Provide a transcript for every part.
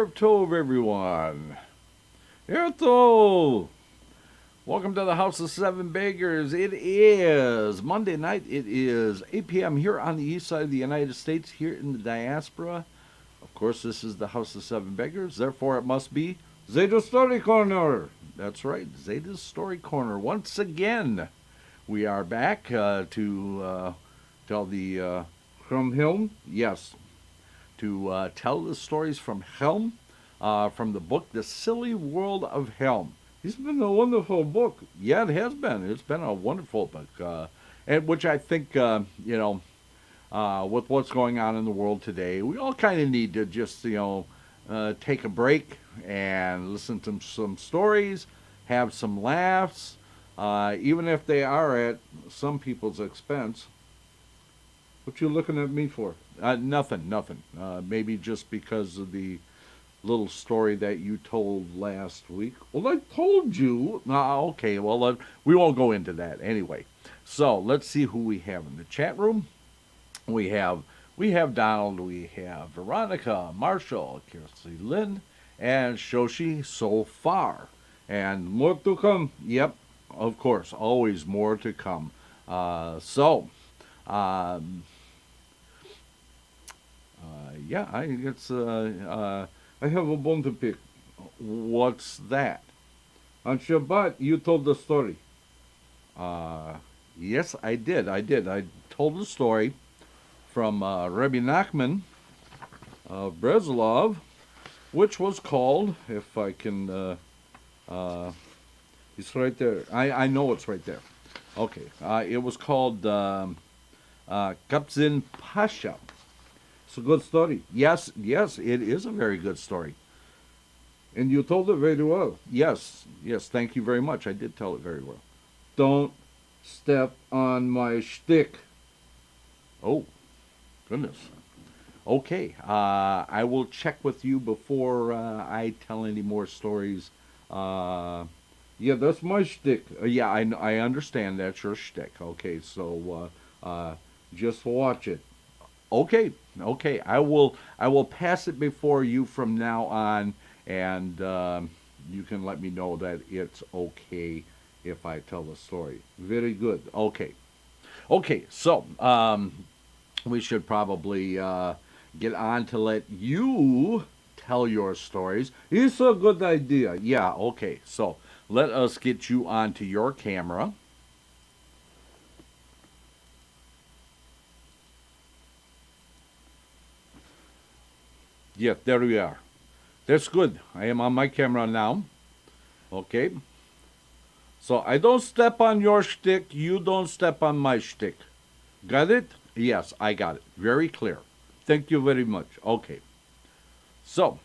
Erev Tov, everyone. Erev Tov. Welcome to the House of Seven Beggars. It is Monday night. It is 8 p.m. here on the east side of the United States, here in the diaspora. Of course, this is the House of Seven Beggars. Therefore, it must be Zeyde's Story Corner. That's right, Zeyde's Story Corner. Once again, we are back to tell the from Helm. Yes, to tell the stories from Helm, from the book The Silly World of Helm. It's been a wonderful book. Yeah, it has been. It's been a wonderful book, and which I think, with what's going on in the world today, we all kind of need to just, take a break and listen to some stories, have some laughs, even if they are at some people's expense. What you looking at me for? Nothing. Maybe just because of the little story that you told last week. Well, I told you. Okay, well, we won't go into that anyway. So let's see who we have in the chat room. We have Donald, we have Veronica, Marshall, Kirsty Lynn, and Shoshi so far. And more to come. Yep, of course, always more to come. I have a bone to pick. What's that? On Shabbat, you told the story. Yes, I did. I told the story from Rabbi Nachman of Breslov, which was called, if I can, it's right there. I know it's right there. Okay. It was called Kapzin Pasha. It's a good story. Yes, it is a very good story. And you told it very well. Yes, thank you very much. I did tell it very well. Don't step on my shtick. Oh, goodness. Okay, I will check with you before I tell any more stories. Yeah, that's my shtick. Yeah, I understand that's your shtick. Okay, so just watch it. Okay. I will pass it before you from now on, and you can let me know that it's okay if I tell the story. Very good. Okay. So we should probably get on to let you tell your stories. It's a good idea. Yeah. Okay. So let us get you onto your camera. Yeah, there we are. That's good. I am on my camera now. Okay. So I don't step on your shtick. You don't step on my shtick. Got it? Yes, I got it. Very clear. Thank you very much. Okay. So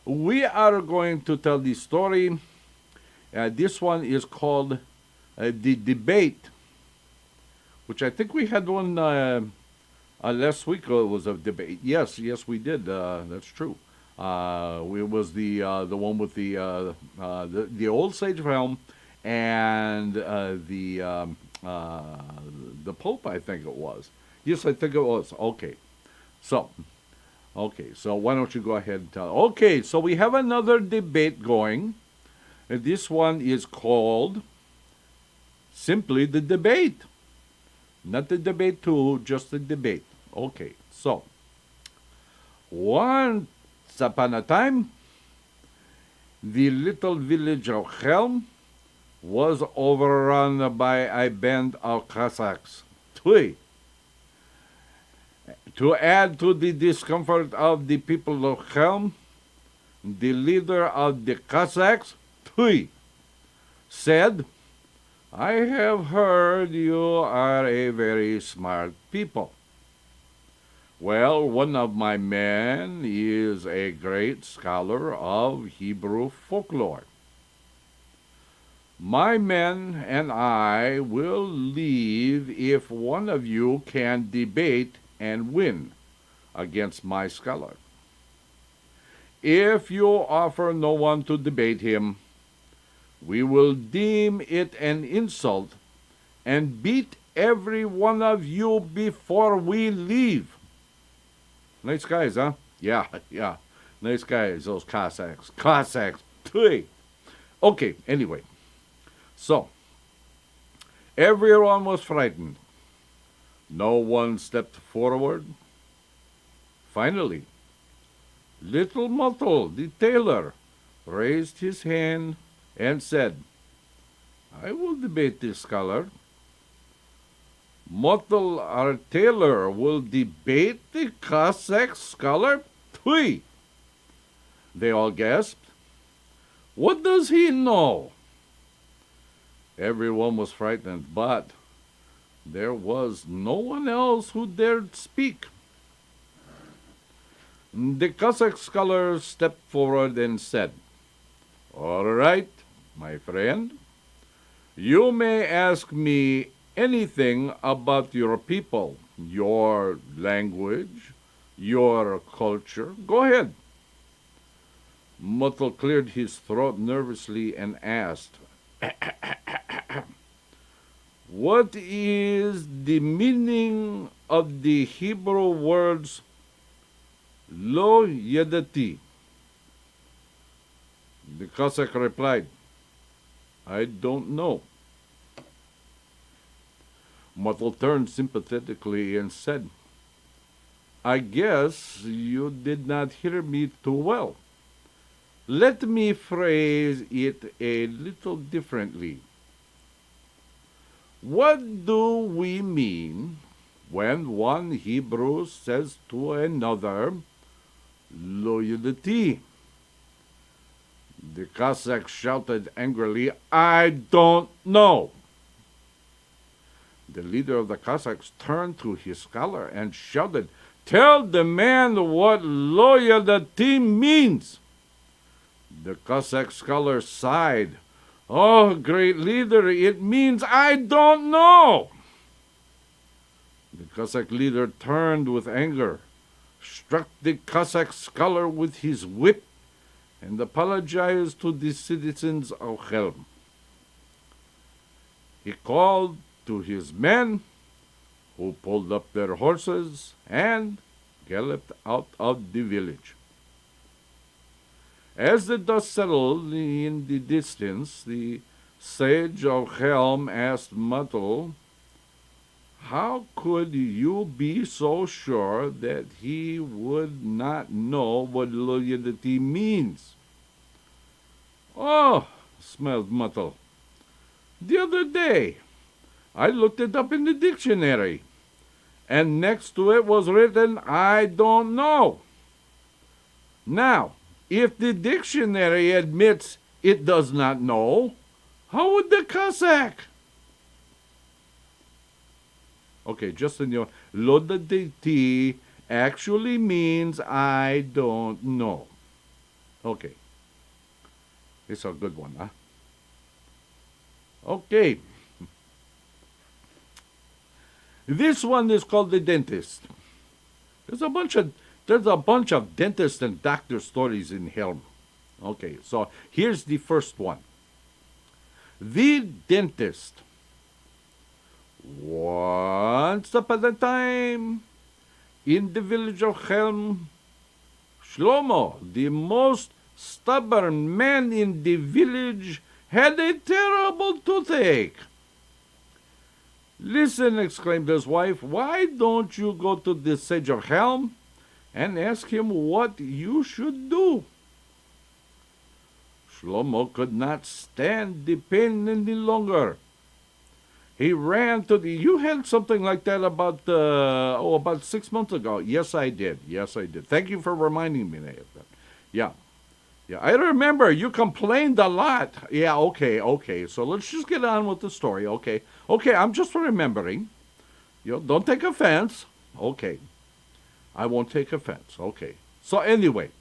we are going to tell the story. This one is called The Debate, which I think we had one last week. It was a debate. Yes, we did. That's true. It was the one with the old sage of Helm and the Pope. I think it was. Yes, I think it was. Okay, so why don't you go ahead and tell? Okay, so we have another debate going. And this one is called simply The Debate. Not the debate too, just the debate. Okay, so once upon a time, the little village of Helm was overrun by a band of Cossacks. Tui. To add to the discomfort of the people of Helm, the leader of the Cossacks, Tui, said, I have heard you are a very smart people. Well, one of my men is a great scholar of Hebrew folklore. My men and I will leave if one of you can debate and win against my scholar. If you offer no one to debate him, we will deem it an insult and beat every one of you before we leave. Nice guys, huh? Yeah. Nice guys, those Cossacks. Cossacks. Pfui. Okay, anyway. So, everyone was frightened. No one stepped forward. Finally, little Mottle, the tailor, raised his hand and said, I will debate this scholar. Mottle, our tailor, will debate the Cossack scholar? Pui! They all gasped. What does he know? Everyone was frightened, but there was no one else who dared speak. The Cossack scholar stepped forward and said, All right, my friend, you may ask me anything about your people, your language, your culture. Go ahead. Muttle cleared his throat nervously and asked, What is the meaning of the Hebrew words Lo Yadati? The Cossack replied, I don't know. Muttle turned sympathetically and said, I guess you did not hear me too well. Let me phrase it a little differently. What do we mean when one Hebrew says to another, loyalty? The Cossack shouted angrily, I don't know. The leader of the Cossacks turned to his scholar and shouted, Tell the man what loyalty means. The Cossack scholar sighed. Oh, great leader, it means I don't know. The Cossack leader turned with anger, struck the Cossack scholar with his whip, and apologized to the citizens of Chelm. He called to his men, who pulled up their horses and galloped out of the village. As the dust settled in the distance, the sage of Helm asked Muttle, How could you be so sure that he would not know what loyalty means? Oh, smiled Muttle. The other day, I looked it up in the dictionary, and next to it was written, I don't know. Now, if the dictionary admits it does not know, how would the Cossack? Okay, just in your Lodaditi actually means I don't know. Okay. It's a good one, huh? Okay. This one is called The Dentist. There's a bunch of dentist and doctor stories in Helm. Okay, so here's the first one. The Dentist. Once upon a time, in the village of Helm, Shlomo, the most stubborn man in the village, had a terrible toothache. Listen, exclaimed his wife, why don't you go to the sage of Helm and ask him what you should do? Shlomo could not stand the pain any longer. He ran to the... You had something like that about 6 months ago. Yes, I did. Thank you for reminding me of that. Yeah, I remember you complained a lot. Yeah, okay. So let's just get on with the story, okay? Okay, I'm just remembering. Don't take offense. Okay. I won't take offense. Okay. So anyway,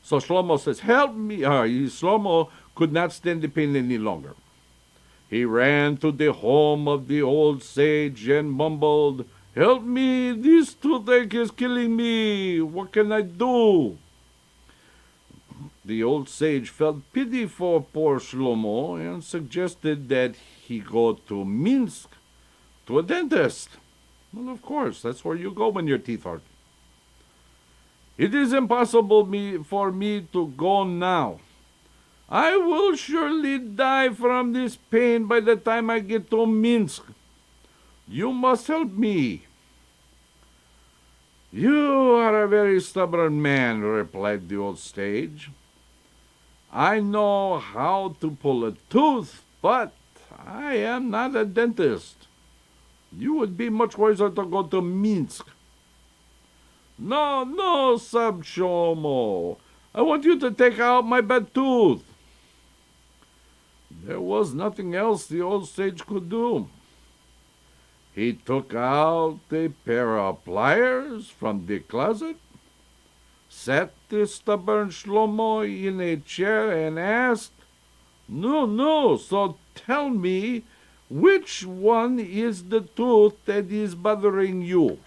so Shlomo says, help me. Shlomo could not stand the pain any longer. He ran to the home of the old sage and mumbled, help me, this toothache is killing me. What can I do? The old sage felt pity for poor Shlomo and suggested that he go to Minsk to a dentist. Well, of course, that's where you go when your teeth hurt. It is impossible for me to go now. I will surely die from this pain by the time I get to Minsk. You must help me." "You are a very stubborn man," replied the old sage. "I know how to pull a tooth, but I am not a dentist. You would be much wiser to go to Minsk." "No, no," sobbed Shlomo. "I want you to take out my bad tooth." There was nothing else the old sage could do. He took out a pair of pliers from the closet, sat the stubborn Shlomo in a chair, and asked, "No, no, so tell me, which one is the tooth that is bothering you?"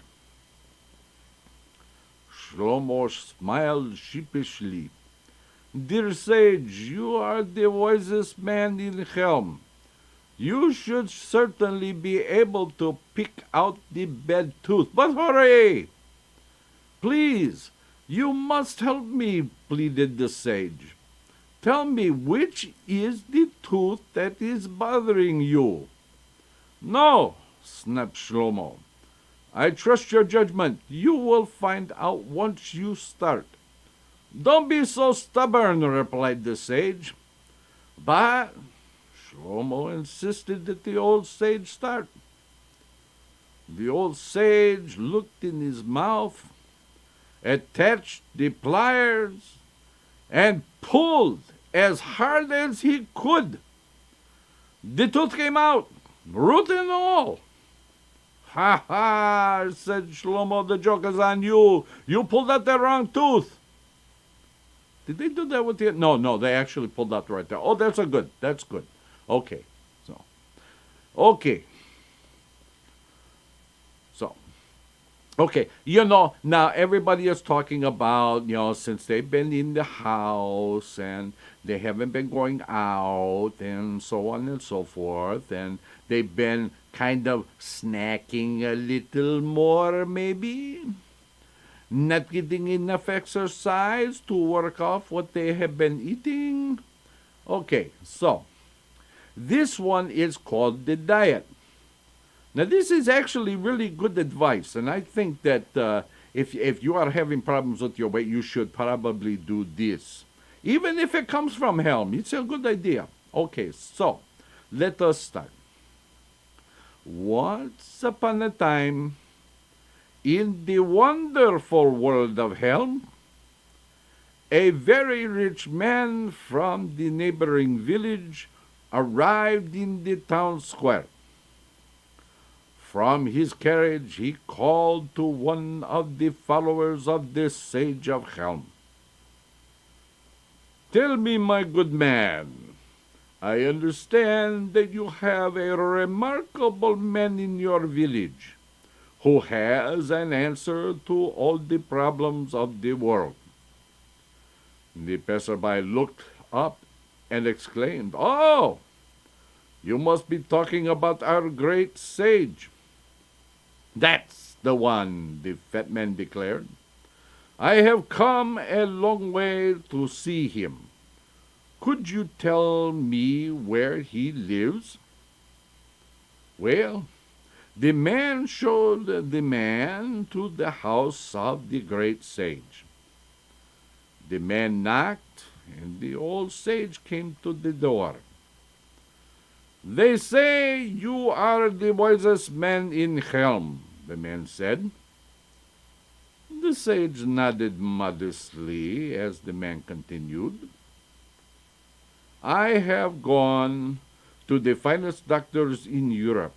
Shlomo smiled sheepishly. "Dear sage, you are the wisest man in Helm. You should certainly be able to pick out the bad tooth. But hurry! Please, you must help me," pleaded the sage. "Tell me, which is the tooth that is bothering you?" "No," snapped Shlomo. "I trust your judgment. You will find out once you start." "Don't be so stubborn," replied the sage. But Shlomo insisted that the old sage start. The old sage looked in his mouth, attached the pliers, and pulled as hard as he could. The tooth came out, root and all. "Ha ha," said Shlomo, "the joke is on you. You pulled out the wrong tooth." Did they do that with the... No, they actually pulled out right there. Oh, that's good. Okay. Okay. Okay, now everybody is talking about, since they've been in the house and they haven't been going out and so on and so forth, and they've been kind of snacking a little more, maybe, not getting enough exercise to work off what they have been eating. Okay, so this one is called the diet. Now, this is actually really good advice, and I think that if you are having problems with your weight, you should probably do this. Even if it comes from Helm, it's a good idea. Okay, so let us start. Once upon a time, in the wonderful world of Helm, a very rich man from the neighboring village arrived in the town square. From his carriage he called to one of the followers of the sage of Helm. "Tell me, my good man, I understand that you have a remarkable man in your village who has an answer to all the problems of the world." The passerby looked up and exclaimed, "Oh, you must be talking about our great sage." "That's the one," the fat man declared. "I have come a long way to see him. Could you tell me where he lives?" Well, the man showed the man to the house of the great sage. The man knocked, and the old sage came to the door. "They say you are the wisest man in Helm," the man said. The sage nodded modestly as the man continued. "I have gone to the finest doctors in Europe,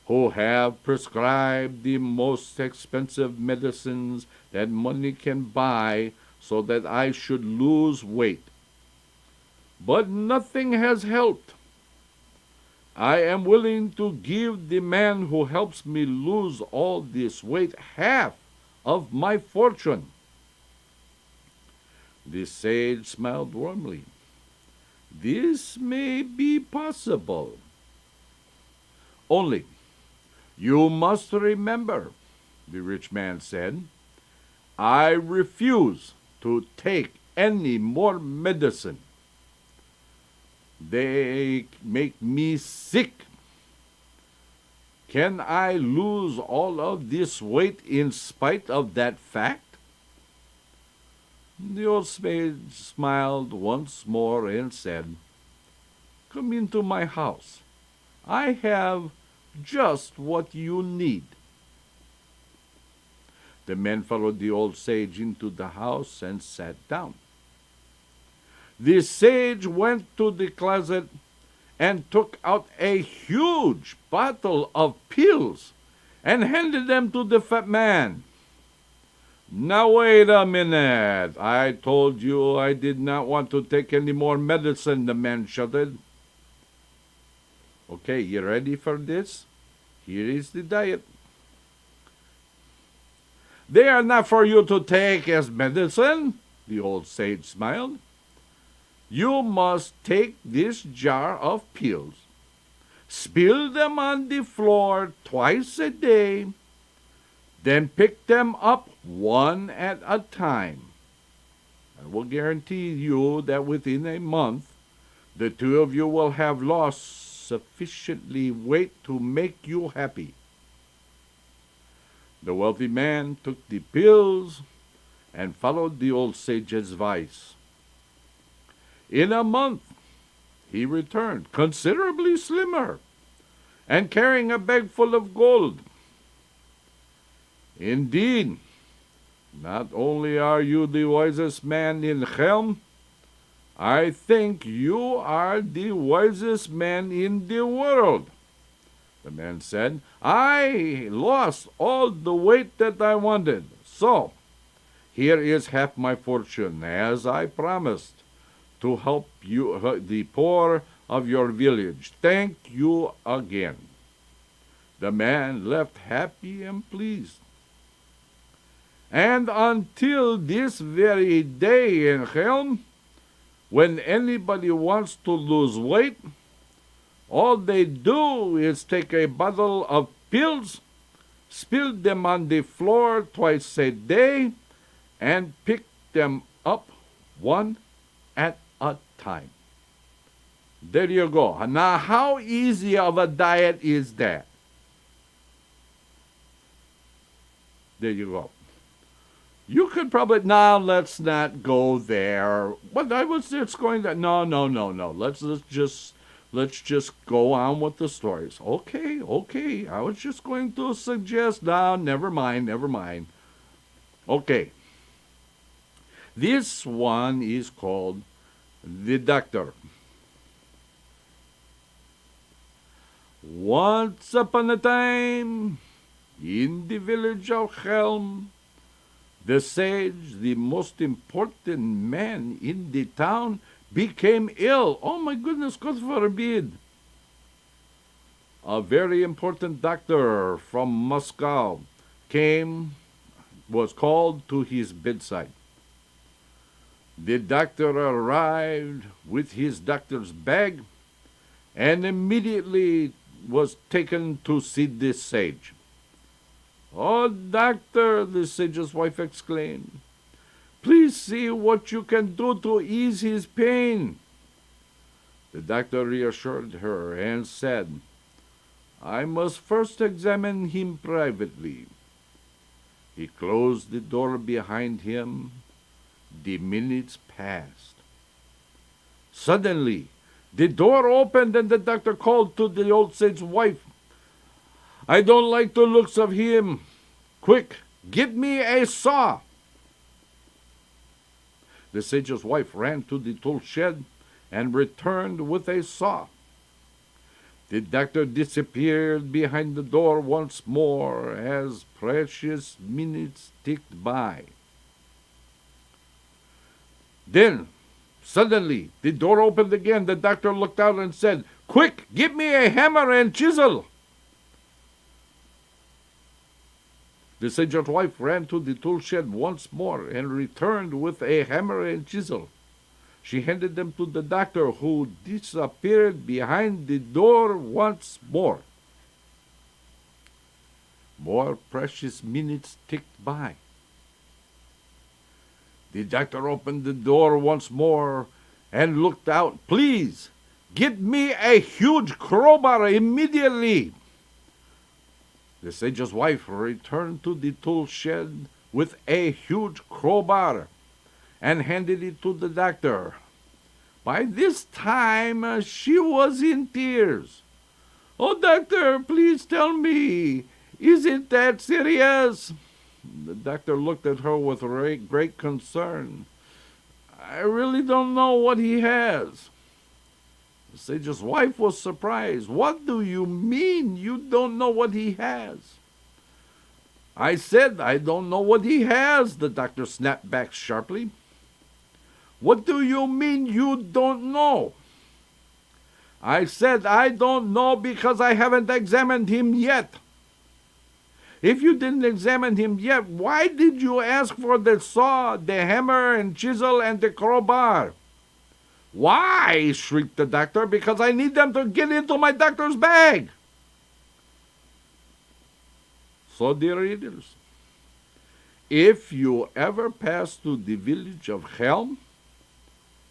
who have prescribed the most expensive medicines that money can buy so that I should lose weight. But nothing has helped. I am willing to give the man who helps me lose all this weight half of my fortune." The sage smiled warmly. "This may be possible. Only, you must remember," the rich man said, I refuse to take any more medicine. They make me sick. Can I lose all of this weight in spite of that fact? The old sage smiled once more and said, "Come into my house. I have just what you need." The men followed the old sage into the house and sat down. The sage went to the closet and took out a huge bottle of pills and handed them to the fat man. "Now wait a minute. I told you I did not want to take any more medicine," the man shouted. "Okay, you ready for this? Here is the diet. They are not for you to take as medicine," the old sage smiled. "You must take this jar of pills, spill them on the floor twice a day, then pick them up one at a time. I will guarantee you that within a month, the two of you will have lost sufficiently weight to make you happy." The wealthy man took the pills and followed the old sage's advice. In a month, he returned, considerably slimmer, and carrying a bag full of gold. "Indeed, not only are you the wisest man in Chelm, I think you are the wisest man in the world," the man said. "I lost all the weight that I wanted, so here is half my fortune, as I promised, to help you, the poor of your village. Thank you again." The man left happy and pleased. And until this very day in Chelm, when anybody wants to lose weight, all they do is take a bottle of pills, spill them on the floor twice a day, and pick them up one at a time. There you go. Now, how easy of a diet is that? There you go. You could probably, now let's not go there. But I was just going to, no. Let's just go on with the stories. Okay. I was just going to suggest, now, never mind. Okay. This one is called The Doctor. Once upon a time, in the village of Chelm, the sage, the most important man in the town, became ill. Oh my goodness, God forbid. A very important doctor from Moscow was called to his bedside. The doctor arrived with his doctor's bag and immediately was taken to see the sage. "Oh, doctor," the sage's wife exclaimed, "please see what you can do to ease his pain." The doctor reassured her and said, "I must first examine him privately." He closed the door behind him. The minutes passed. Suddenly, the door opened and the doctor called to the old sage's wife, "I don't like the looks of him. Quick, get me a saw." The sage's wife ran to the tool shed and returned with a saw. The doctor disappeared behind the door once more as precious minutes ticked by. Then, suddenly, the door opened again. The doctor looked out and said, "Quick, get me a hammer and chisel." The sage's wife ran to the tool shed once more and returned with a hammer and chisel. She handed them to the doctor, who disappeared behind the door once more. More precious minutes ticked by. The doctor opened the door once more and looked out. "Please, get me a huge crowbar immediately." The sage's wife returned to the tool shed with a huge crowbar and handed it to the doctor. By this time, she was in tears. "Oh, doctor, please tell me, is it that serious?" The doctor looked at her with great concern. "I really don't know what he has." The sage's wife was surprised. "What do you mean you don't know what he has?" "I said I don't know what he has," the doctor snapped back sharply. "What do you mean you don't know?" "I said I don't know because I haven't examined him yet." "If you didn't examine him yet, why did you ask for the saw, the hammer and chisel, and the crowbar?" "Why?" shrieked the doctor. "Because I need them to get into my doctor's bag." So, dear readers, if you ever pass through the village of Helm,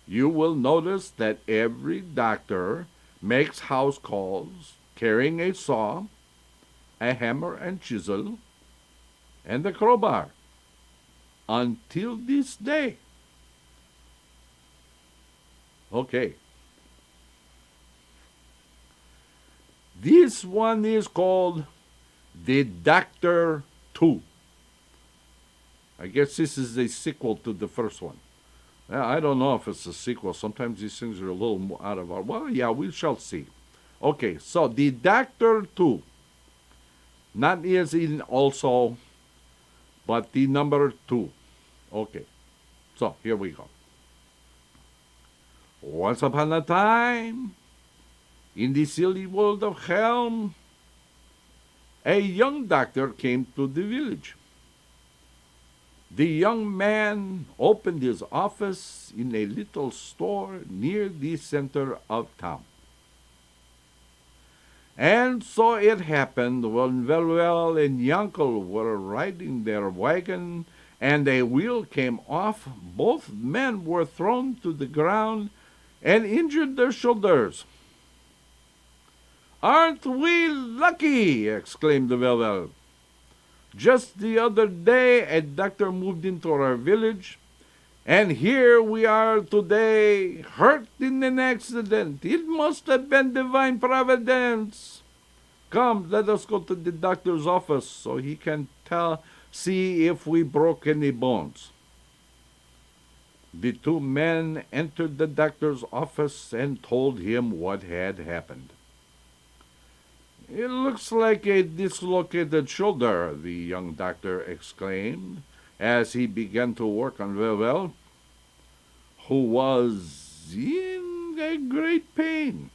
you will notice that every doctor makes house calls carrying a saw, a hammer and chisel, and a crowbar until this day. Okay. This one is called The Doctor 2. I guess this is a sequel to the first one. I don't know if it's a sequel. Sometimes these things are a little out of our... Well, yeah, we shall see. Okay, so The Doctor 2. Not as in also, but the number 2. Okay, so here we go. Once upon a time, in the silly world of Helm, a young doctor came to the village. The young man opened his office in a little store near the center of town. And so it happened when Velvel and Yankel were riding their wagon and a wheel came off, both men were thrown to the ground and injured their shoulders. "Aren't we lucky?" exclaimed Velvel. "Just the other day a doctor moved into our village, and here we are today, hurt in an accident. It must have been divine providence. Come, let us go to the doctor's office so he can see if we broke any bones." The two men entered the doctor's office and told him what had happened. "It looks like a dislocated shoulder," the young doctor exclaimed as he began to work on Velvel, who was in a great pain.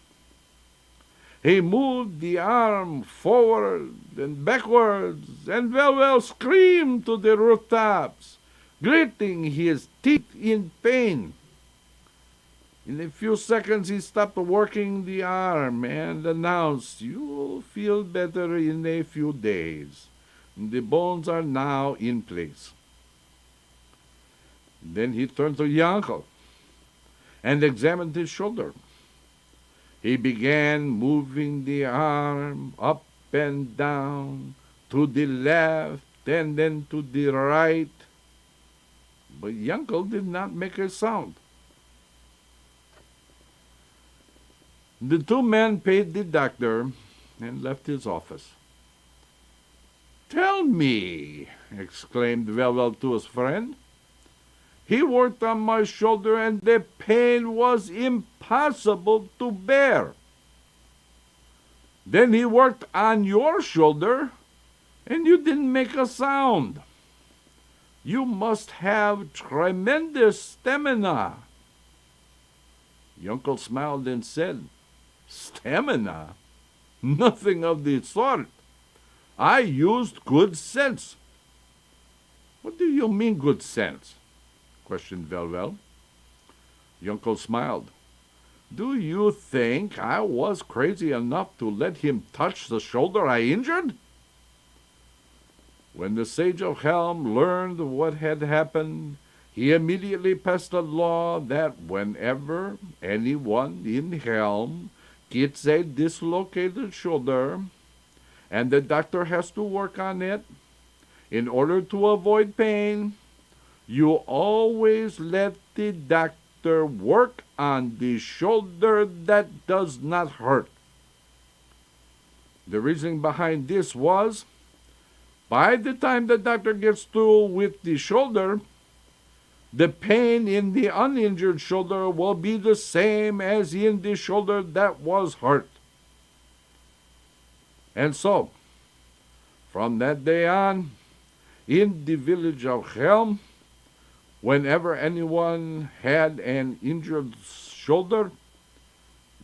He moved the arm forward and backwards, and Velvel screamed to the rooftops, gritting his teeth in pain. In a few seconds he stopped working the arm and announced, "You'll feel better in a few days. The bones are now in place." Then he turned to Yankel and examined his shoulder. He began moving the arm up and down, to the left and then to the right. But Yankel did not make a sound. The two men paid the doctor and left his office. "Tell me," exclaimed Velvel to his friend. "He worked on my shoulder and the pain was impossible to bear. Then he worked on your shoulder and you didn't make a sound. You must have tremendous stamina." Yankel smiled and said, "Stamina? Nothing of the sort. I used good sense." "What do you mean, good sense?" questioned Velvel. Yankel smiled. "Do you think I was crazy enough to let him touch the shoulder I injured?" When the sage of Helm learned what had happened, He immediately passed a law that whenever anyone in Helm gets a dislocated shoulder and the doctor has to work on it, in order to avoid pain, you always let the doctor work on the shoulder that does not hurt. The reason behind this was, by the time the doctor gets through with the shoulder, the pain in the uninjured shoulder will be the same as in the shoulder that was hurt. And so, from that day on, in the village of Helm, whenever anyone had an injured shoulder,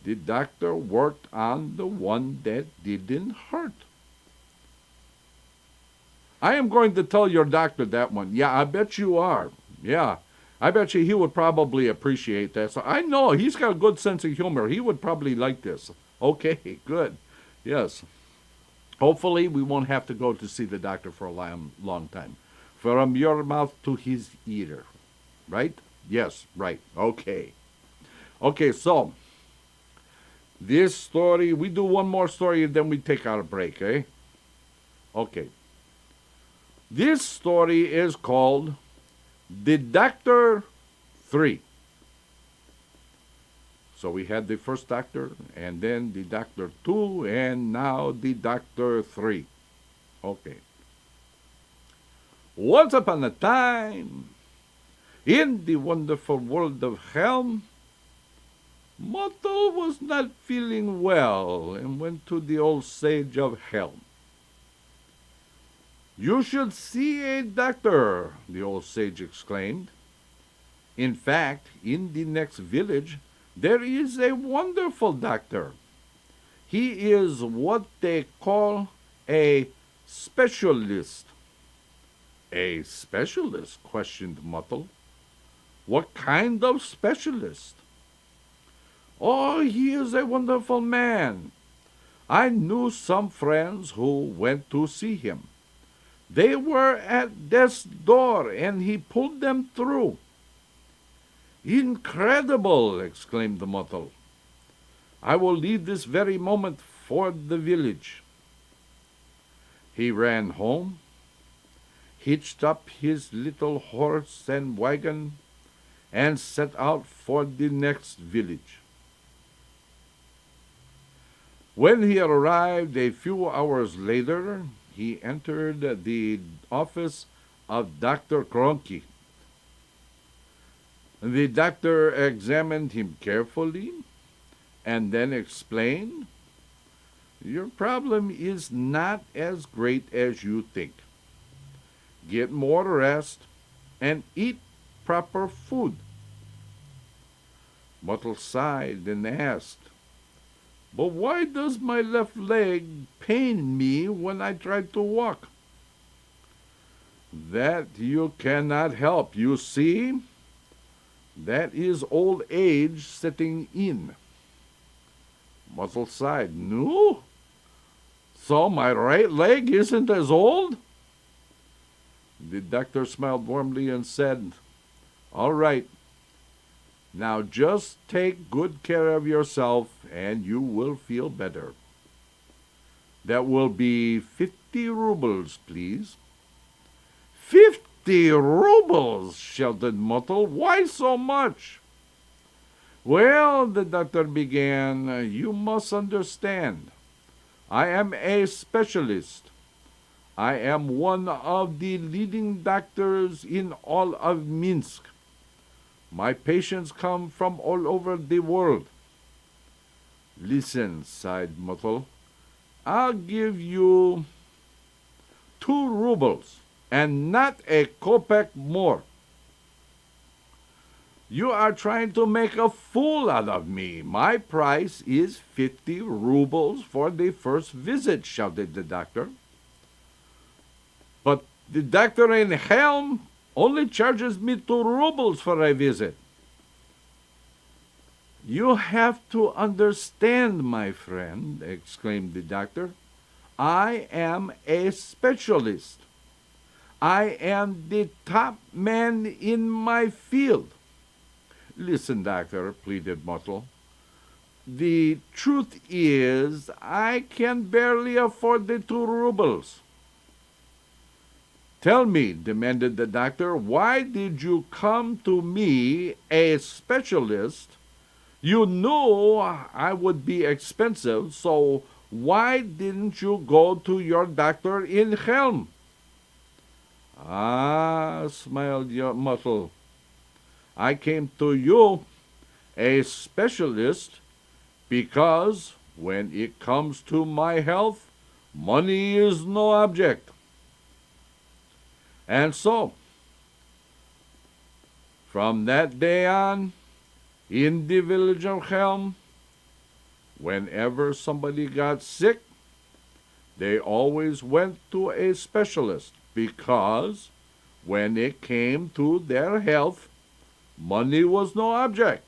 the doctor worked on the one that didn't hurt. I am going to tell your doctor that one. Yeah, I bet you are. Yeah, I bet you he would probably appreciate that. So I know he's got a good sense of humor. He would probably like this. Okay, good. Yes. Hopefully we won't have to go to see the doctor for a long time. From your mouth to his ear. Right? Yes, right. Okay. Okay, so this story, we do one more story and then we take our break, eh? Okay. This story is called The Doctor 3. So we had the first doctor, and then the Doctor 2, and now the Doctor 3. Okay. Once upon a time, in the wonderful world of Helm, Motto was not feeling well and went to the old sage of Helm. "You should see a doctor," the old sage exclaimed. "In fact, in the next village, there is a wonderful doctor. He is what they call a specialist." "A specialist?" questioned Muttle. "What kind of specialist?" "Oh, he is a wonderful man. I knew some friends who went to see him. They were at death's door, and he pulled them through." "Incredible!" exclaimed the Muttle. "I will leave this very moment for the village." He ran home, hitched up his little horse and wagon, and set out for the next village. When he arrived a few hours later, he entered the office of Dr. Cronky. The doctor examined him carefully and then explained, "Your problem is not as great as you think. Get more rest and eat proper food." Muttle sighed and asked, "But why does my left leg pain me when I try to walk?" "That you cannot help, you see. That is old age setting in." Muttle sighed. "No? So my right leg isn't as old?" The doctor smiled warmly and said, "All right. Now just take good care of yourself and you will feel better. That will be 50 rubles, please." "50 rubles!" shouted Muttle. "Why so much?" "Well," the doctor began, "you must understand. I am a specialist. I am one of the leading doctors in all of Minsk. My patients come from all over the world." "Listen," sighed Muttle. "I'll give you 2 rubles, and not a kopeck more." "You are trying to make a fool out of me. My price is 50 rubles for the first visit," shouted the doctor. "But the doctor in Helm only charges me 2 rubles for a visit." "You have to understand, my friend," exclaimed the doctor. "I am a specialist. I am the top man in my field. Listen, doctor, pleaded Mottle. The truth is, I can barely afford the 2 rubles. Tell me, demanded the doctor, why did you come to me, a specialist? You knew I would be expensive, so why didn't you go to your doctor in Helm? Ah, smiled Muttle. I came to you, a specialist, because when it comes to my health, money is no object. And so, from that day on, in the village of Helm, whenever somebody got sick, they always went to a specialist because when it came to their health, money was no object.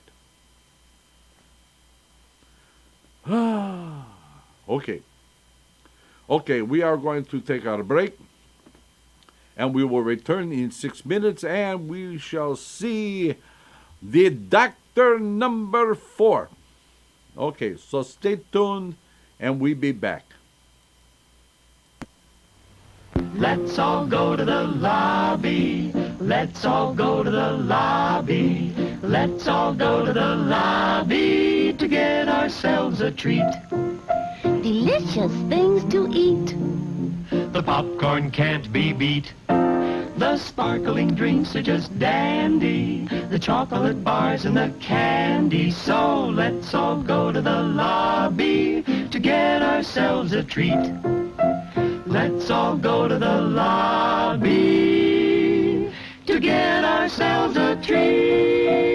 Okay. Okay, we are going to take our break, and we will return in 6 minutes, and we shall see the Doctor number 4. Okay, so stay tuned, and we'll be back. Let's all go to the lobby. Let's all go to the lobby. Let's all go to the lobby to get ourselves a treat. Delicious things to eat. The popcorn can't be beat. The sparkling drinks are just dandy. The chocolate bars and the candy. So let's all go to the lobby to get ourselves a treat. Let's all go to the lobby to get ourselves a treat.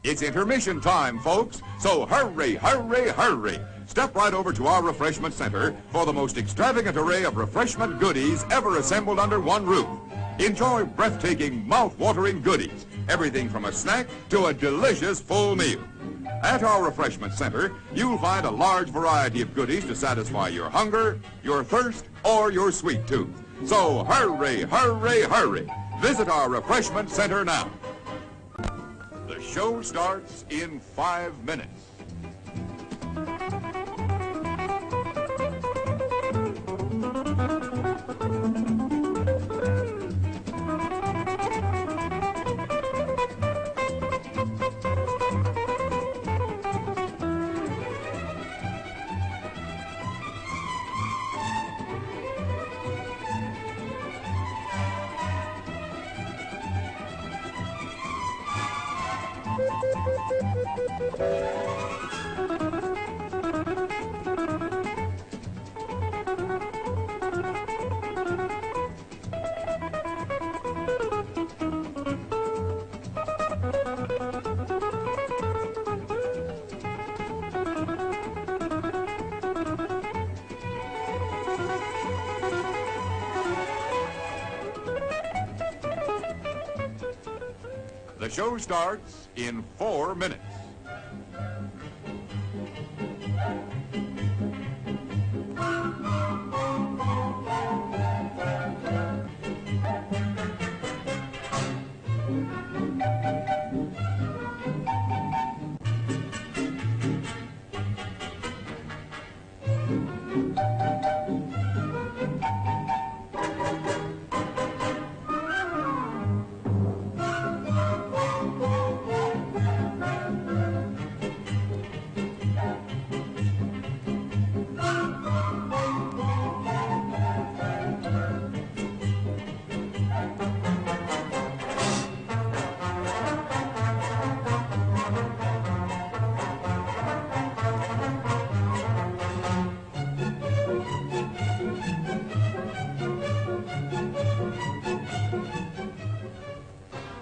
It's intermission time, folks, so hurry, hurry, hurry. Step right over to our refreshment center for the most extravagant array of refreshment goodies ever assembled under one roof. Enjoy breathtaking, mouth-watering goodies, everything from a snack to a delicious full meal. At our refreshment center, you'll find a large variety of goodies to satisfy your hunger, your thirst, or your sweet tooth. So hurry, hurry, hurry. Visit our refreshment center now. The show starts in 5 minutes. The show starts in 4 minutes.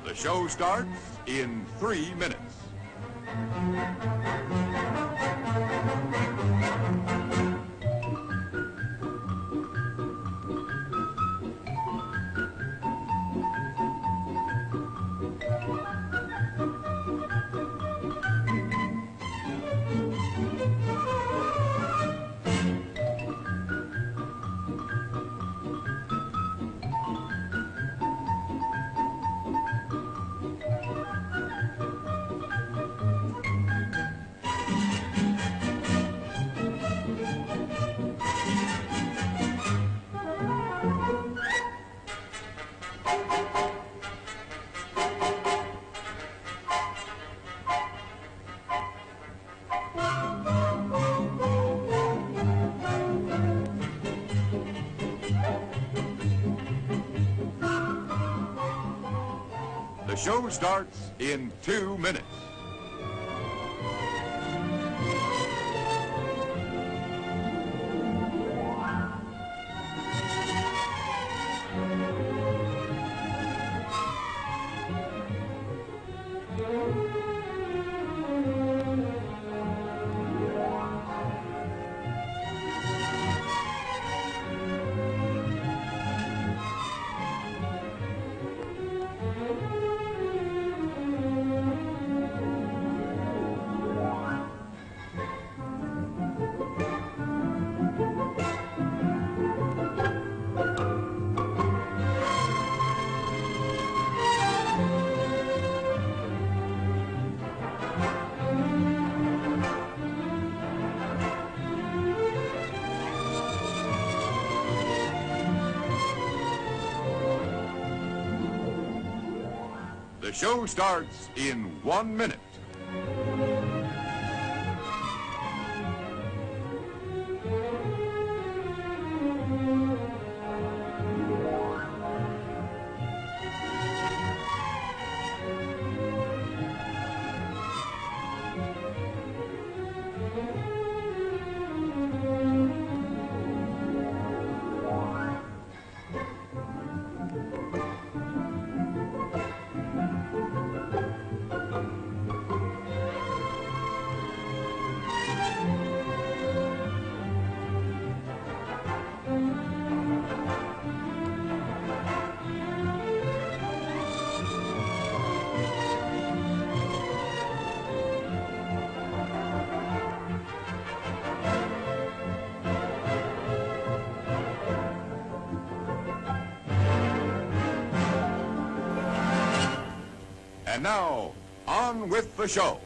The show starts in 3 minutes. show starts in 2 minutes. The show starts in 1 minute. And now, on with the show.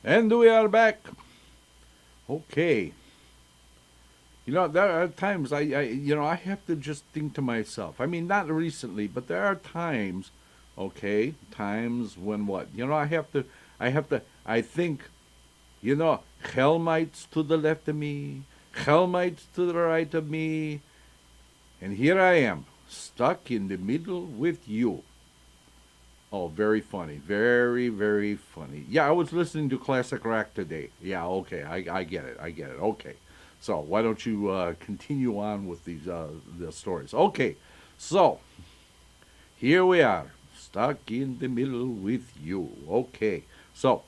And we are back. Okay. You know, there are times I have to just think to myself. I mean, not recently, but there are times, okay, times when what? You know, I think, you know, Helmites to the left of me, Helmites to the right of me, and here I am, stuck in the middle with you. Oh, very funny. Very, very funny. Yeah, I was listening to classic rock today. Yeah, okay, I get it. Okay. So why don't you continue on with these the stories? Okay, so here we are, stuck in the middle with you. Okay, so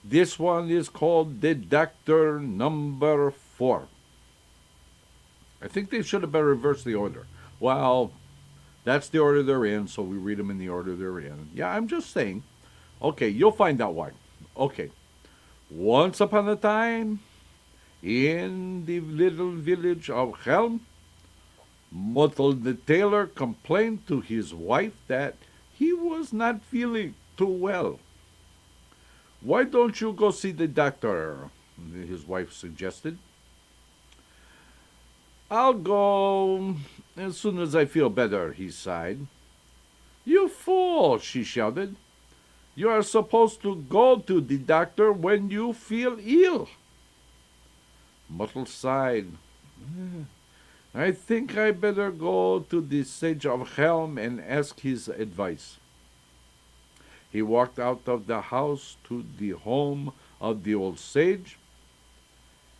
this one is called Deductor number 4. I think they should have better reversed the order. Well, that's the order they're in, so we read them in the order they're in. Yeah, I'm just saying. Okay, you'll find out why. Okay. Once upon a time, in the little village of Helm, Muttel the tailor complained to his wife that he was not feeling too well. Why don't you go see the doctor? His wife suggested. I'll go as soon as I feel better, he sighed. You fool, she shouted. You are supposed to go to the doctor when you feel ill. Muttle sighed. I think I better go to the sage of Helm and ask his advice. He walked out of the house to the home of the old sage.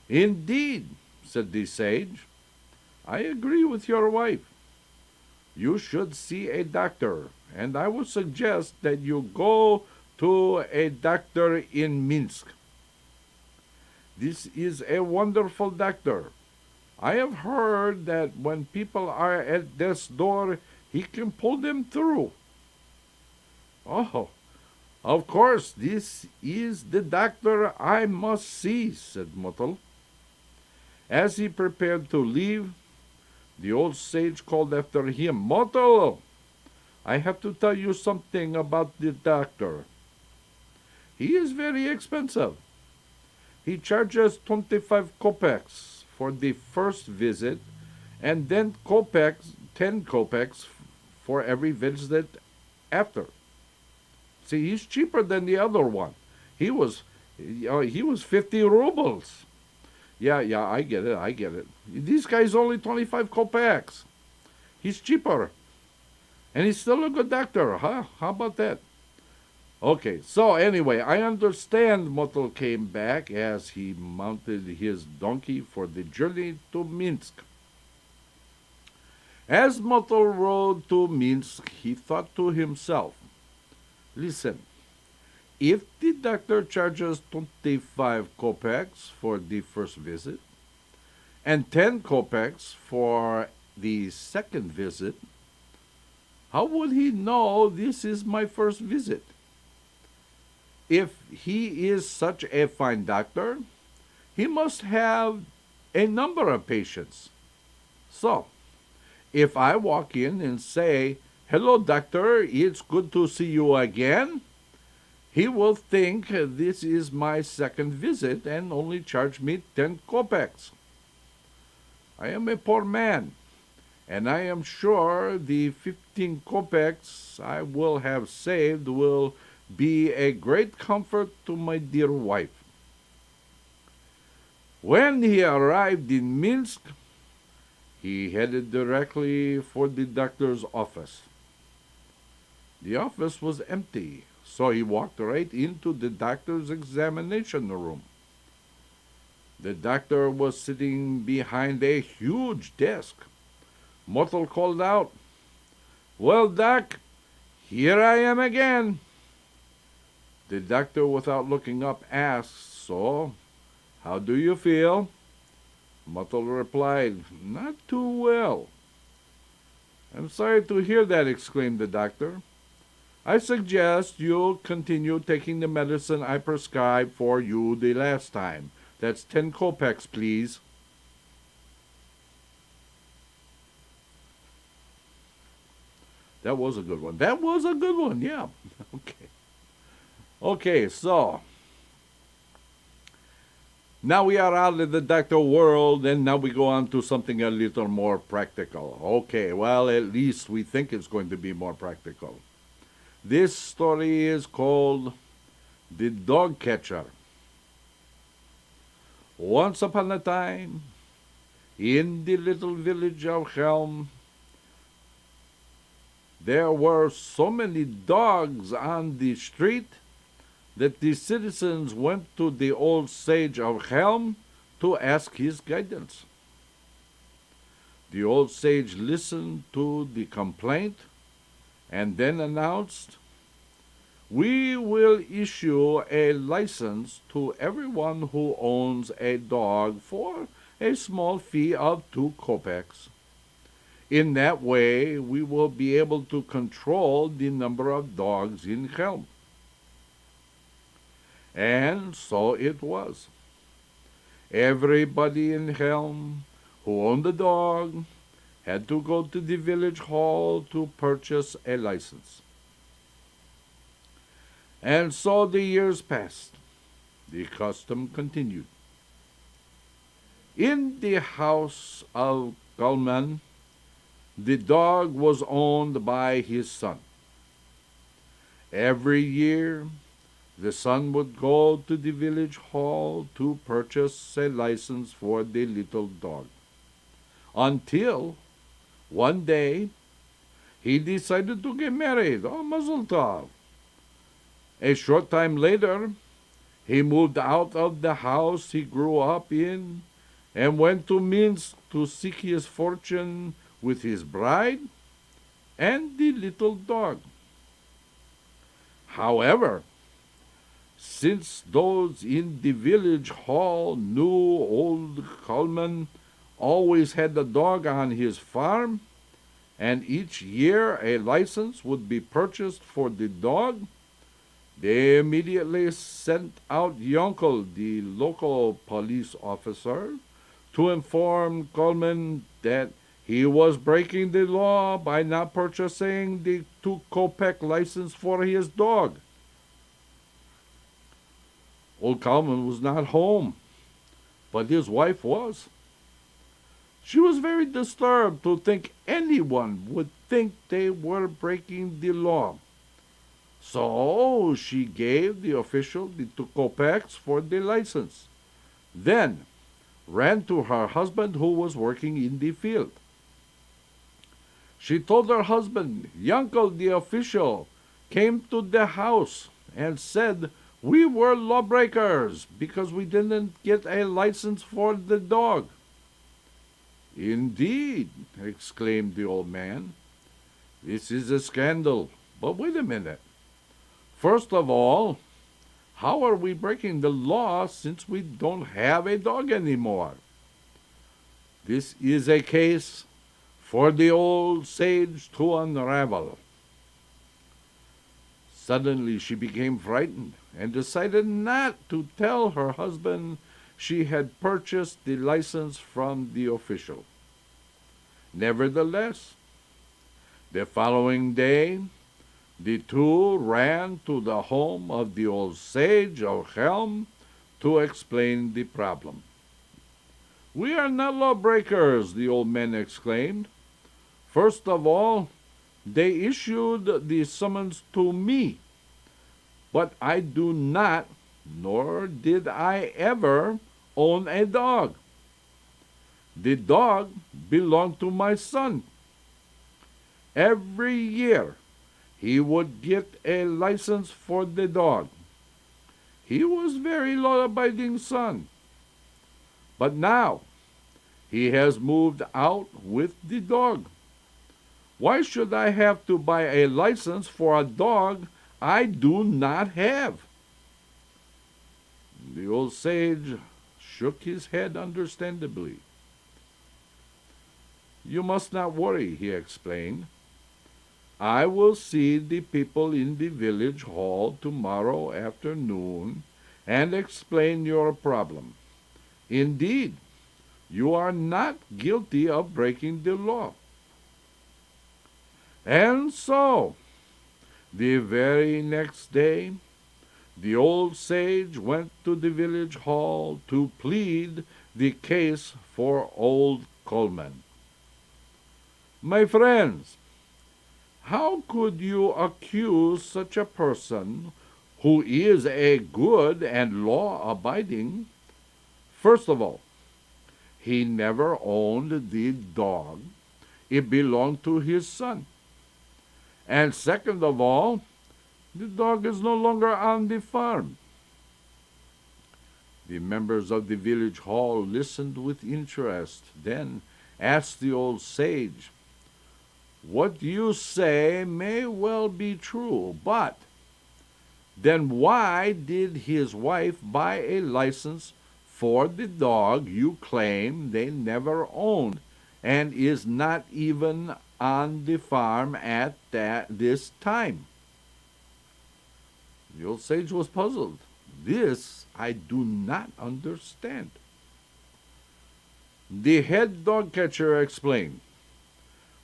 Indeed, said the sage, I agree with your wife. You should see a doctor, and I would suggest that you go to a doctor in Minsk. This is a wonderful doctor. I have heard that when people are at death's door, he can pull them through. Oh, of course, this is the doctor I must see, said Muttle. As he prepared to leave, the old sage called after him, Muttle, I have to tell you something about the doctor. He is very expensive. He charges 25 kopecks for the first visit, and then 10 kopecks for every visit after. See, he's cheaper than the other one. He was 50 rubles. Yeah, I get it. These guys only 25 kopecks. He's cheaper. And he's still a good doctor, huh? How about that? Okay, so anyway, I understand Motel came back as he mounted his donkey for the journey to Minsk. As Motel rode to Minsk, he thought to himself, listen, if the doctor charges 25 kopecks for the first visit and 10 kopecks for the second visit, how would he know this is my first visit? If he is such a fine doctor, he must have a number of patients. So, if I walk in and say, hello, doctor, it's good to see you again, he will think this is my second visit and only charge me 10 kopecks. I am a poor man, and I am sure the 15 kopecks I will have saved will be a great comfort to my dear wife. When he arrived in Minsk, he headed directly for the doctor's office. The office was empty, so he walked right into the doctor's examination room. The doctor was sitting behind a huge desk. Motel called out, well, Doc, here I am again. The doctor, without looking up, asked, so, how do you feel? Motel replied, not too well. I'm sorry to hear that, exclaimed the doctor. I suggest you continue taking the medicine I prescribed for you the last time. That's 10 kopecks, please. That was a good one. That was a good one, yeah. Okay. Okay, so now we are out of the doctor world, and now we go on to something a little more practical. Okay, well, at least we think it's going to be more practical. This story is called The Dog Catcher. Once upon a time, in the little village of Helm, there were so many dogs on the street that the citizens went to the old sage of Helm to ask his guidance. The old sage listened to the complaint and then announced, we will issue a license to everyone who owns a dog for a small fee of 2 kopecks. In that way, we will be able to control the number of dogs in Helm. And so it was. Everybody in Helm who owned a dog had to go to the village hall to purchase a license. And so the years passed. The custom continued. In the house of Kalman, the dog was owned by his son. Every year, the son would go to the village hall to purchase a license for the little dog. Until one day, he decided to get married. Oh, mazel tov. A short time later, he moved out of the house he grew up in and went to Minsk to seek his fortune with his bride and the little dog. However, since those in the village hall knew old Kalman always had a dog on his farm, and each year a license would be purchased for the dog, they immediately sent out Yonkel, the local police officer, to inform Kalman that he was breaking the law by not purchasing the 2 kopek license for his dog. Old Kalman was not home, but his wife was. She was very disturbed to think anyone would think they were breaking the law. So she gave the official the 2 kopecks for the license, then ran to her husband who was working in the field. She told her husband, Yankel, the official, came to the house and said we were lawbreakers because we didn't get a license for the dog. Indeed, exclaimed the old man. This is a scandal. But wait a minute. First of all, how are we breaking the law since we don't have a dog anymore? This is a case for the old sage to unravel. Suddenly she became frightened and decided not to tell her husband she had purchased the license from the official. Nevertheless, the following day, the two ran to the home of the old sage of Helm to explain the problem. We are not lawbreakers, the old man exclaimed. First of all, they issued the summons to me, but I do not, nor did I ever, own a dog. The dog belonged to my son. Every year, he would get a license for the dog. He was very law-abiding son. But now, he has moved out with the dog. Why should I have to buy a license for a dog I do not have? The old sage shook his head understandably. You must not worry, he explained. I will see the people in the village hall tomorrow afternoon and explain your problem. Indeed, you are not guilty of breaking the law. And so, the very next day, the old sage went to the village hall to plead the case for old Coleman. My friends, how could you accuse such a person who is a good and law-abiding? First of all, he never owned the dog. It belonged to his son. And second of all, the dog is no longer on the farm. The members of the village hall listened with interest, then asked the old sage, what you say may well be true, but then why did his wife buy a license for the dog you claim they never owned and is not even on the farm at this time? The old sage was puzzled. This I do not understand. The head dog catcher explained.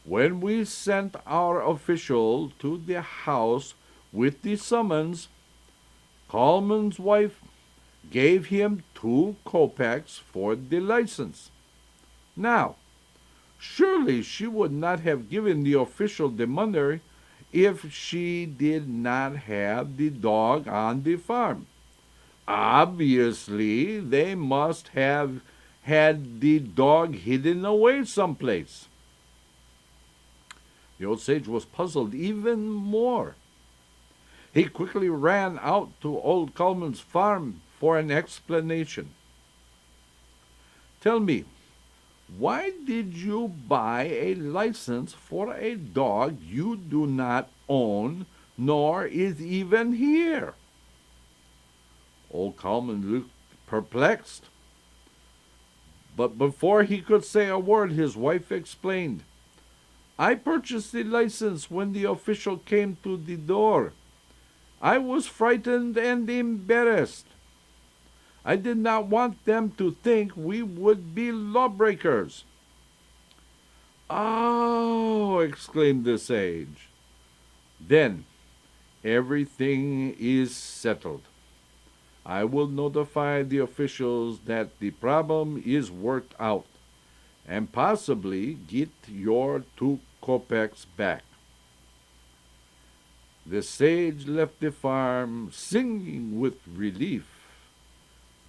When we sent our official to the house with the summons, Coleman's wife gave him 2 kopecks for the license. Now, surely she would not have given the official the money if she did not have the dog on the farm. Obviously, they must have had the dog hidden away someplace. The old sage was puzzled even more. He quickly ran out to old Coleman's farm for an explanation. Tell me, why did you buy a license for a dog you do not own, nor is even here? Old Coleman looked perplexed. But before he could say a word, his wife explained, I purchased the license when the official came to the door. I was frightened and embarrassed. I did not want them to think we would be lawbreakers. Oh, exclaimed the sage. Then everything is settled. I will notify the officials that the problem is worked out, and possibly get your 2 kopecks back. The sage left the farm singing with relief,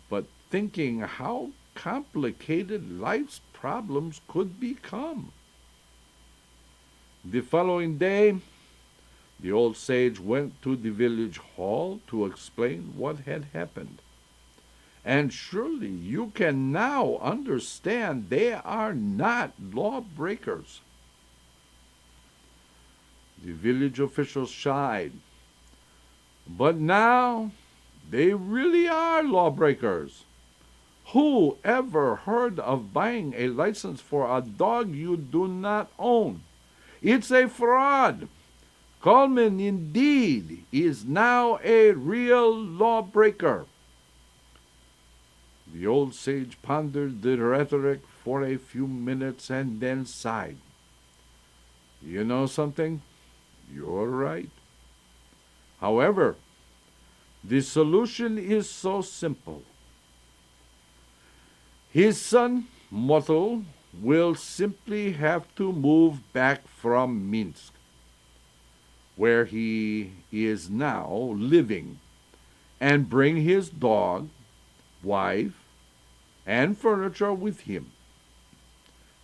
but thinking how complicated life's problems could become. The following day, the old sage went to the village hall to explain what had happened. And surely you can now understand they are not lawbreakers. The village officials shied. But now they really are lawbreakers. Who ever heard of buying a license for a dog you do not own? It's a fraud. Coleman indeed is now a real lawbreaker. The old sage pondered the rhetoric for a few minutes and then sighed. You know something? You're right. However, the solution is so simple. His son, Motul, will simply have to move back from Minsk, where he is now living, and bring his dog, wife, and furniture with him.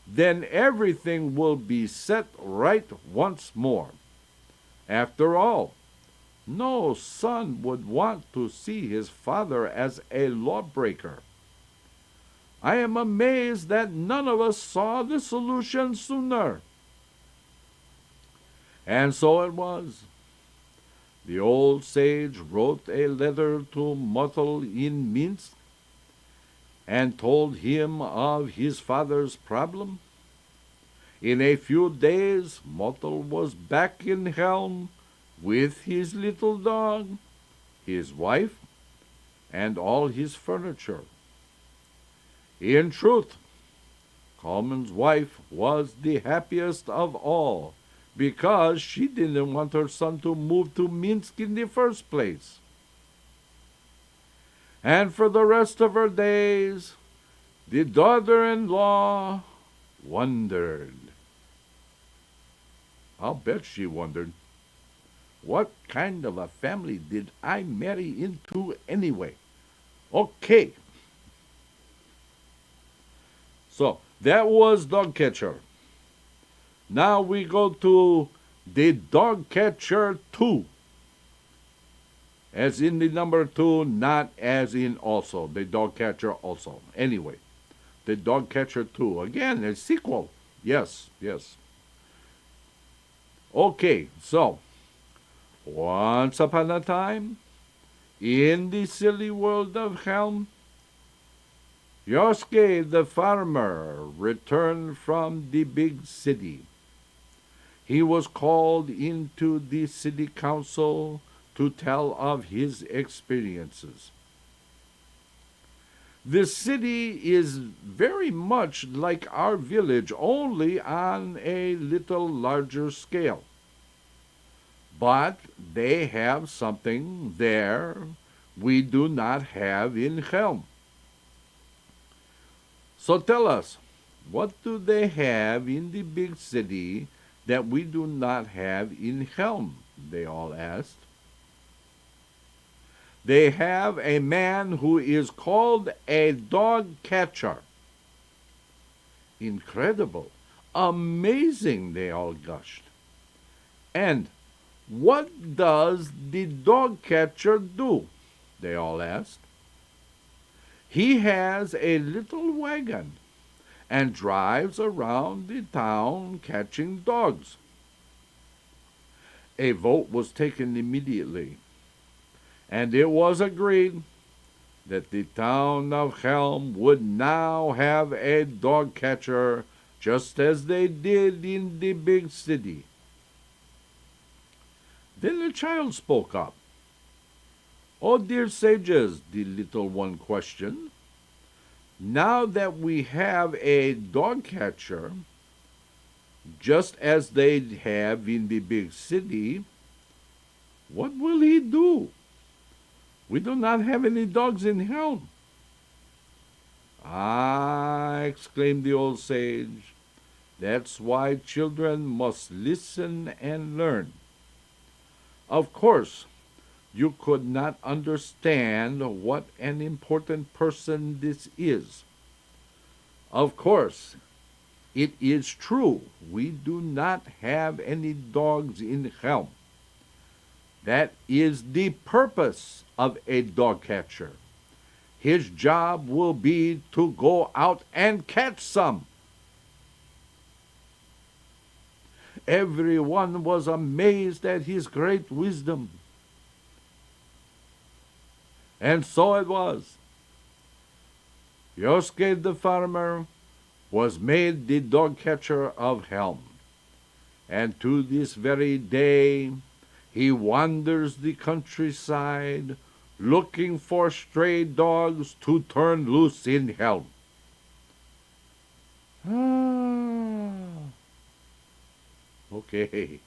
Then everything will be set right once more. After all, no son would want to see his father as a lawbreaker. I am amazed that none of us saw the solution sooner. And so it was. The old sage wrote a letter to Motul in Minsk and told him of his father's problem. In a few days, Motul was back in Helm with his little dog, his wife, and all his furniture. In truth, Coleman's wife was the happiest of all, because she didn't want her son to move to Minsk in the first place. And for the rest of her days, the daughter-in-law wondered. I'll bet she wondered. What kind of a family did I marry into anyway? Okay. So, that was Dog Catcher. Now we go to the Dog Catcher 2. As in the number 2, not as in also. The Dog Catcher also. Anyway, the Dog Catcher 2. Again, a sequel. Yes, yes. Okay, so, once upon a time, in the silly world of Helm, Yosuke the farmer returned from the big city. He was called into the city council to tell of his experiences. The city is very much like our village, only on a little larger scale. But they have something there we do not have in Helm. So tell us, what do they have in the big city that we do not have in Helm? They all asked. They have a man who is called a dog catcher. Incredible, amazing, they all gushed. And what does the dog catcher do? They all asked. He has a little wagon and drives around the town catching dogs. A vote was taken immediately, and it was agreed that the town of Helm would now have a dog catcher just as they did in the big city. Then the child spoke up. "Oh, dear sages," the little one questioned, "now that we have a dog catcher, just as they have in the big city, what will he do? We do not have any dogs in Helm." "Ah," exclaimed the old sage, "that's why children must listen and learn. Of course, you could not understand what an important person this is. Of course, It is true, we do not have any dogs in Helm. That is the purpose of a dog catcher. His job will be to go out and catch some. Everyone was amazed at his great wisdom. And so it was. Yoske the farmer was made the dog catcher of Helm. And to this very day, he wanders the countryside looking for stray dogs to turn loose in Helm. Okay.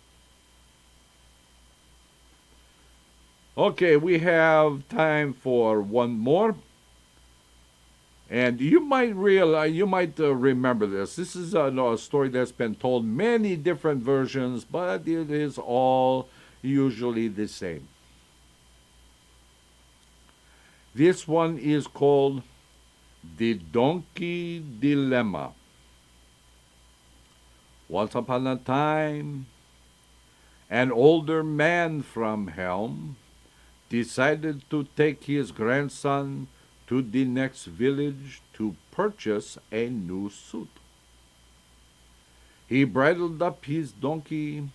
Okay, we have time for one more. And you might remember this. This is a story that's been told many different versions, but it is all usually the same. This one is called The Donkey Dilemma. Once upon a time, an older man from Helm decided to take his grandson to the next village to purchase a new suit. He bridled up his donkey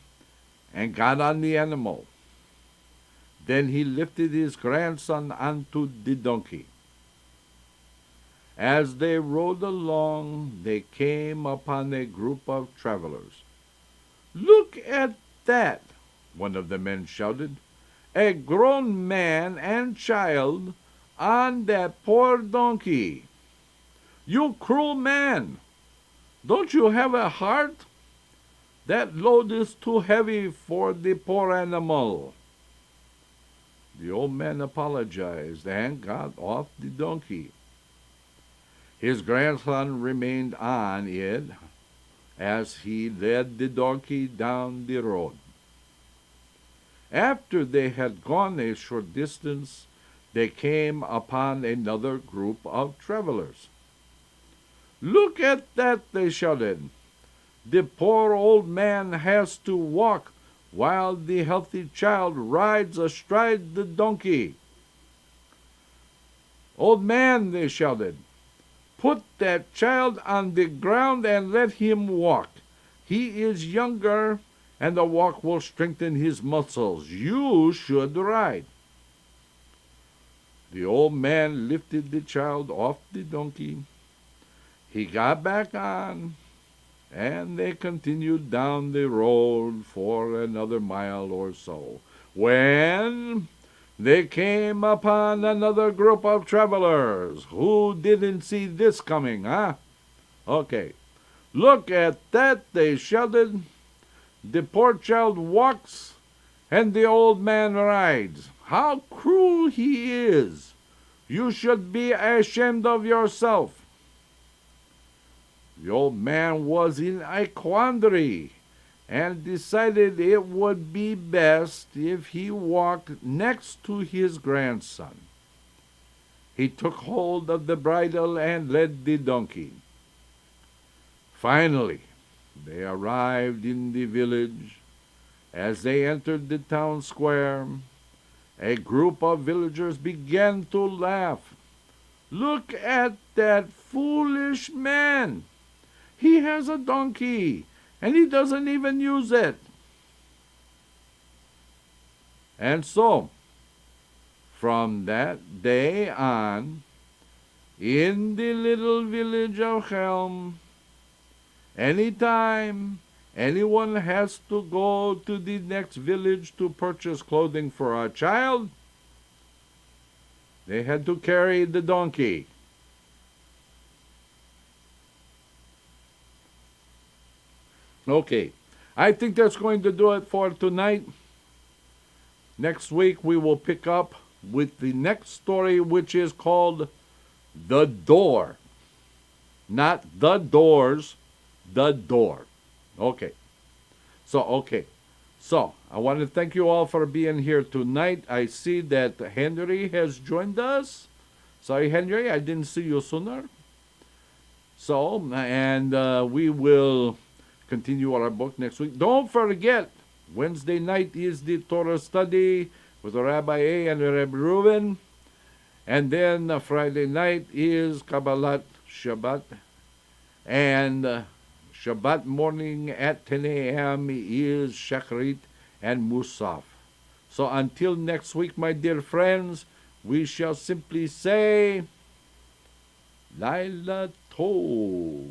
and got on the animal. Then he lifted his grandson onto the donkey. As they rode along, they came upon a group of travelers. "Look at that!" one of the men shouted. "A grown man and child on that poor donkey. You cruel man! Don't you have a heart? That load is too heavy for the poor animal." The old man apologized and got off the donkey. His grandson remained on it as he led the donkey down the road. After they had gone a short distance, they came upon another group of travelers. "Look at that!" they shouted. "The poor old man has to walk while the healthy child rides astride the donkey." "Old man," they shouted, "put that child on the ground and let him walk. He is younger, and the walk will strengthen his muscles. You should ride." The old man lifted the child off the donkey. He got back on, and they continued down the road for another mile or so, when they came upon another group of travelers. Who didn't see this coming, huh? Okay. "Look at that!" they shouted. "The poor child walks, and the old man rides. How cruel he is! You should be ashamed of yourself." The old man was in a quandary and decided it would be best if he walked next to his grandson. He took hold of the bridle and led the donkey. Finally, they arrived in the village. As they entered the town square, a group of villagers began to laugh. "Look at that foolish man! He has a donkey, and he doesn't even use it." And so, from that day on, in the little village of Helm, anytime anyone has to go to the next village to purchase clothing for a child, they had to carry the donkey. Okay, I think that's going to do it for tonight. Next week we will pick up with the next story, which is called The Door. Not the doors, the door. Okay. So, I want to thank you all for being here tonight. I see that Henry has joined us. Sorry, Henry, I didn't see you sooner. So, and we will continue our book next week. Don't forget, Wednesday night is the Torah study with Rabbi A and Rabbi Reuben. And then Friday night is Kabbalat Shabbat. And Shabbat morning at 10 a.m. is Shachrit and Musaf. So until next week, my dear friends, we shall simply say, Laila Tov.